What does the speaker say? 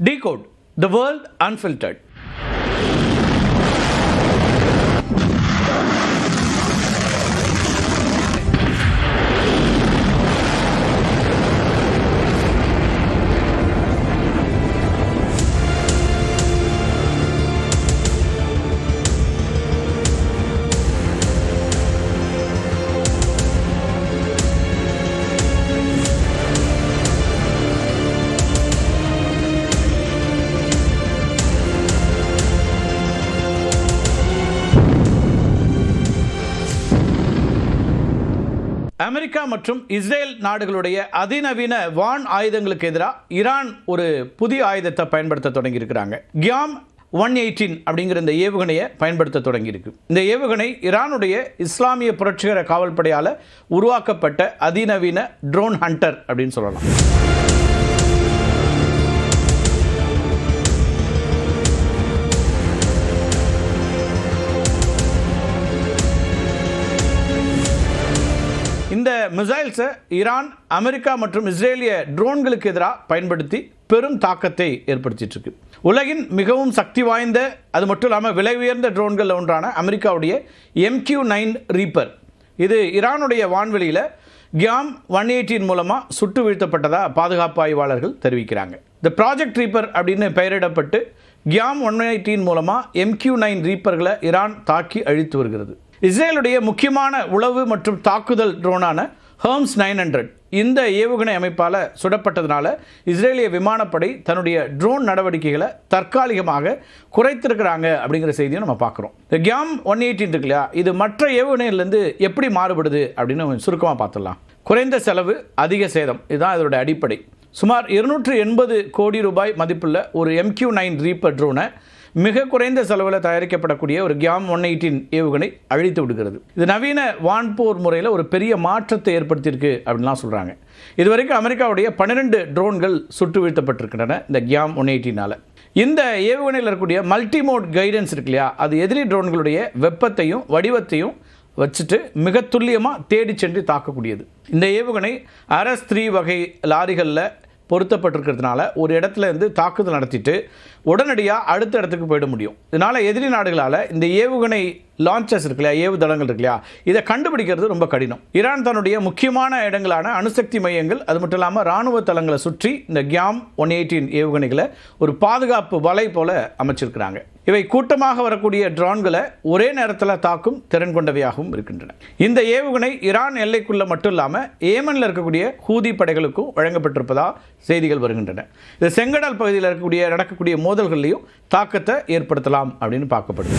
Decode the world unfiltered. America மற்றும் Israel நாடுகளுடைய அதிநவீன வான் ஆயுதங்களுக்கு எதிராக ஈரான் ஒரு புதிய ஆயுதத்தை பயன்படுத்த தொடங்கியிருக்கிறாங்க. கியாம் 118 அப்படிங்கிற இந்த ஏவுகணையை பயன்படுத்த தொடங்கியிருக்கு. இந்த ஏவுகணை ஈரானுடைய இஸ்லாமிய புரட்சிகர காவல்படையால் உருவாக்கப்பட்ட அதிநவீன ட்ரோன் ஹண்டர் அப்படின்னு சொல்லலாம். இந்த மிசைல்ஸை ஈரான், அமெரிக்கா மற்றும் இஸ்ரேலிய ட்ரோன்களுக்கு எதிராக பயன்படுத்தி பெரும் தாக்கத்தை ஏற்படுத்திட்டு இருக்கு. உலகின் மிகவும் சக்தி வாய்ந்த, அது மட்டும் இல்லாமல் விலை உயர்ந்த ட்ரோன்கள் ஒன்றான அமெரிக்காவுடைய MQ-9 ரீப்பர், இது ஈரானுடைய வான்வெளியில் கியாம் 118 மூலமாக சுட்டு வீழ்த்தப்பட்டதாக பாதுகாப்பு ஆய்வாளர்கள் தெரிவிக்கிறாங்க. இந்த ப்ராஜெக்ட் ரீப்பர் அப்படின்னு பெயரிடப்பட்டு கியாம் 118 மூலமாக MQ-9 ரீப்பர்களை ஈரான் தாக்கி அழித்து வருகிறது. இஸ்ரேலுடைய முக்கியமான உளவு மற்றும் தாக்குதல் ட்ரோனான ஹெர்ம்ஸ் 900 இந்த ஏவுகணை அமைப்பால் சுடப்பட்டதுனால இஸ்ரேலிய விமானப்படை தன்னுடைய ட்ரோன் நடவடிக்கைகளை தற்காலிகமாக குறைத்திருக்கிறாங்க அப்படிங்கிற செய்தியை நம்ம பார்க்குறோம். இந்த கியாம் 118 இருக்கு இல்லையா, இது மற்ற ஏவுகணையிலேருந்து எப்படி மாறுபடுது அப்படின்னு சுருக்கமாக பார்த்துடலாம். குறைந்த செலவு, அதிக சேதம், இதுதான் இதோட அடிப்படை. சுமார் 280 கோடி ரூபாய் மதிப்புள்ள ஒரு MQ-9 ரீப்பர் ட்ரோனை மிக குறைந்த செலவில் தயாரிக்கப்படக்கூடிய ஒரு கியாம் 118 ஏவுகணை அழித்து விடுகிறது. இது நவீன வான்போர் முறையில் ஒரு பெரிய மாற்றத்தை ஏற்படுத்தியிருக்கு அப்படின்லாம் சொல்கிறாங்க. இதுவரைக்கும் அமெரிக்காவுடைய 12 ட்ரோன்கள் சுட்டு வீழ்த்தப்பட்டிருக்கின்றன இந்த கியாம் 118னால. இந்த ஏவுகணையில் இருக்கக்கூடிய மல்டிமோட் கைடன்ஸ் இருக்கு இல்லையா, அது எதிரி ட்ரோன்களுடைய வெப்பத்தையும் வடிவத்தையும் வச்சுட்டு மிக துல்லியமாக தேடி சென்று தாக்கக்கூடியது. இந்த ஏவுகணை RS-3 வகை லாரிகளில் பொருத்தப்பட்டிருக்கிறதுனால ஒரு இடத்துல இருந்து தாக்குதல் நடத்திட்டு உடனடியாக அடுத்த இடத்துக்கு போயிட முடியும். இதனால் எதிரி நாடுகளால் இந்த ஏவுகணை லான்ச்சஸ் இருக்கு இல்லையா, ஏவுதளங்கள் இருக்கு இல்லையா, இதை கண்டுபிடிக்கிறது ரொம்ப கடினம். ஈரான் தன்னுடைய முக்கியமான இடங்களான அணுசக்தி மையங்கள், அது மட்டும் இல்லாமல் இராணுவ தளங்களை சுற்றி இந்த கியாம் 118 ஏவுகணைகளை ஒரு பாதுகாப்பு வலை போல அமைச்சிருக்கிறாங்க. இவை கூட்டமாக வரக்கூடிய ட்ரோன்களை ஒரே நேரத்தில் தாக்கும் திறன் கொண்டவையாகவும் இருக்கின்றன. இந்த ஏவுகணை ஈரான் எல்லைக்குள்ள மட்டும் இல்லாமல் ஏமனில் இருக்கக்கூடிய ஹூதி படைகளுக்கும் வழங்கப்பட்டிருப்பதாக செய்திகள் வருகின்றன. இது செங்கடல் பகுதியில் நடக்கக்கூடிய மோதல்களையும் தாக்கத்தை ஏற்படுத்தலாம் அப்படின்னு பார்க்கப்படுது.